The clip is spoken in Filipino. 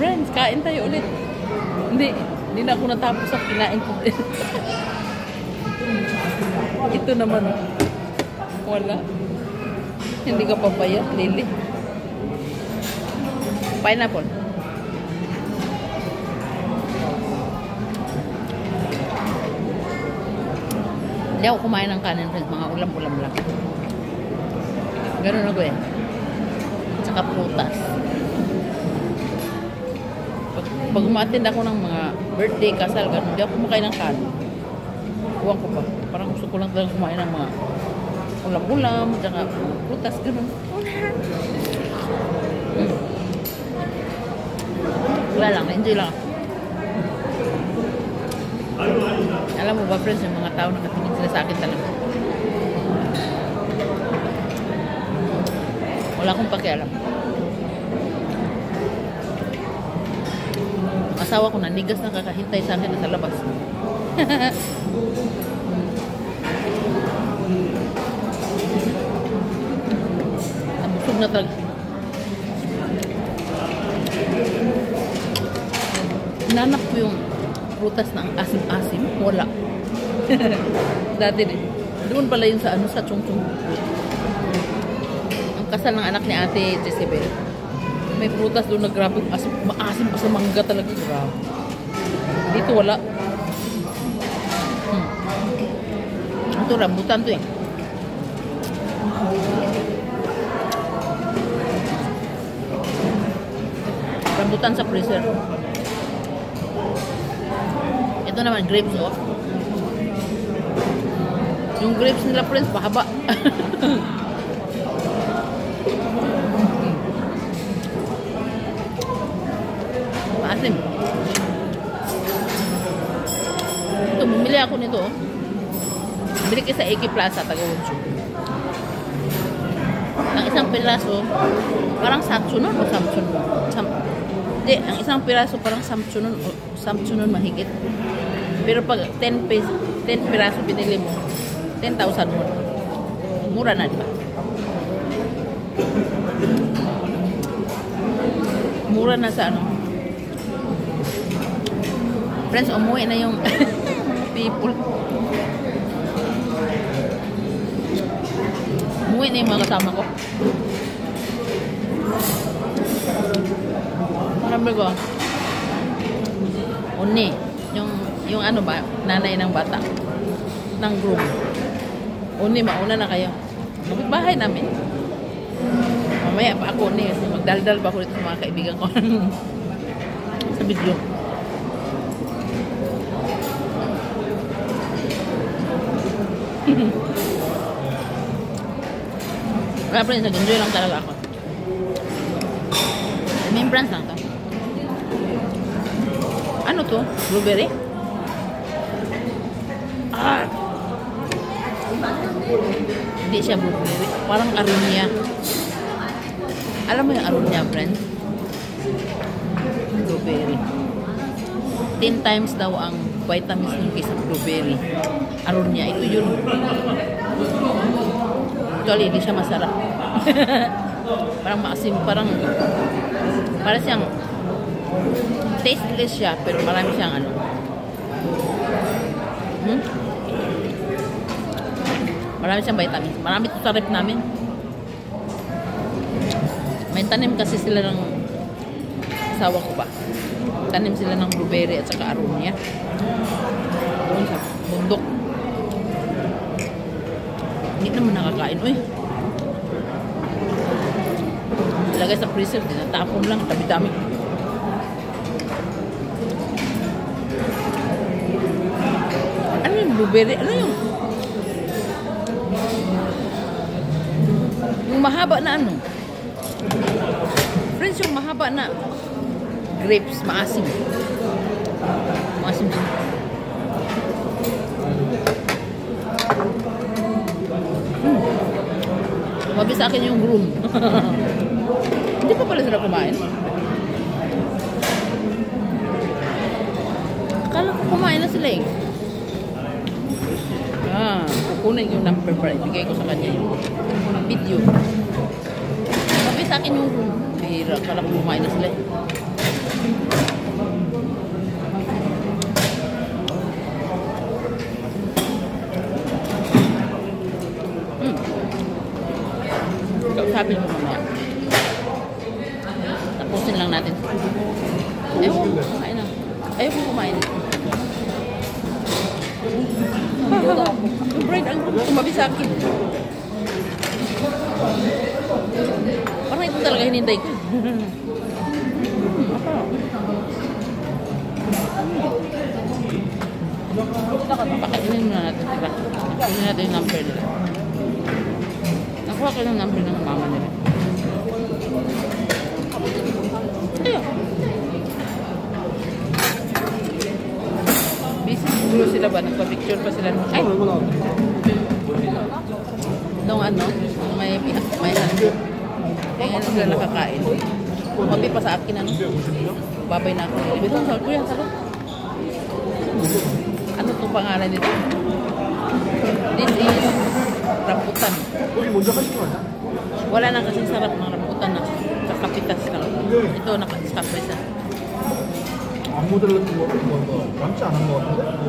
Friends, kain tayo ulit. Hindi na ako natapos sa kinain ko. Ito naman. Wala. Hindi ka papayat, Lily. Pineapple. Hindi ako kumain ng kanin, friends. Mga ulam-ulam lang. Ganun ako eh. Tsaka prutas. Pag umattend ako ng mga birthday, kasal, ganun, hindi ako kumakain ng kanin. Huwag ko pa. Parang gusto ko lang talagang kumain ng mga ulam-ulam, tsaka prutas, ganun. Wala lang, enjoy lang. Alam mo ba, friends, yung mga tao nakatingin sila sa akin talaga. Wala akong pakialam. Asawa ko nanigas na kakahintay sa akin sa labas. Nabusog na talaga. Nanap ko yung prutas na ang asim-asim. Wala. Dati din. Doon pala yun sa sa Chongchong. Ang kasal ng anak ni Ate Jezebel. May prutas doon na grabe. Maasim pa sa mangga talaga. Grabe. Dito wala. Ito rambutan to eh. Rambutan sa freezer. Ito naman grapes oh. Yung grapes nila, friends, mahaba. Maasim. Ito, bumili ako nito. Bumili ko sa AK Plaza, Taga-Wonso. Ang isang piraso, parang Samsunon o Samsunon? Hindi, ang isang piraso parang Samsunon o Samsunon mahigit. Pero pag 10 piraso binili mo, 10,000 mo. Mura na, diba? Mura na sa ano. Friends, umuwi na yung people. Umuwi na yung mga kasama ko. Sabi ko, Uni, yung ano ba, nanay ng bata, ng groom. Uni, mauna na kayo. Bahay namin. Mamaya pa ako ni, magdaldal pa ako dito sa mga kaibigan ko sa video. Wala pa rin, nag-enjoy lang talaga ako. Remembrance lang to. Ano to? Blueberry? Ah! Hindi siya blueberry. Parang arunya. Alam mo yung arunya, friends? Blueberry. 10 times daw ang vitamins ng kaysa blueberry. Arunya. Ito yun. Actually, hindi siya masarap. Parang maasim. Parang siyang tasteless siya, pero marami siyang ano. Marami siyang vitamins. Marami ito sa rep namin. May tanim kasi sila ng asawa ko pa. Tanim sila ng blueberry at saka arunya. Doon sa bundok. Hindi naman nakakain. Uy! Ilagay sa freezer. Tinatapon lang. Tabi-dami. Ano yung blueberry? Ano yung? Yung mahaba na ano? Friends, yung mahaba na grapes, maasim. Maasim siya. Mabi sa akin yung groom. Hindi pa pala sila kumain. Akala ko kumain na sila eh. Kukunin yung number para ibigay ko sa kanya yung video. Mabi sa akin yung groom. Pero akala ko kumain na sila eh. sabi mo mamaya. Tapusin lang natin. Ayaw ko kumain na. Ayaw ko kumain. Yung bread ang tumabi sa akin. Parang ito talaga hinintay ko. Pakainin muna natin sila. Pakainin natin yung number nila. Nakuha ko yung number ng mama nila. Ayaw. Busy siguro sila ba? Nagpa-picture pa sila. Ay! Nung ano, may ano. Kaya nga sila nakakain. Mabi pa sa akin ano. Babay na ako. Ito, sabi ko yan, sabi. Ano itong pangalan nito? This is rambutan. Wala na kasing sarap ng rambutan na kakapitas lang. Ito naka-stop isa. 안 묻을려도 많지 않은 것 같은데?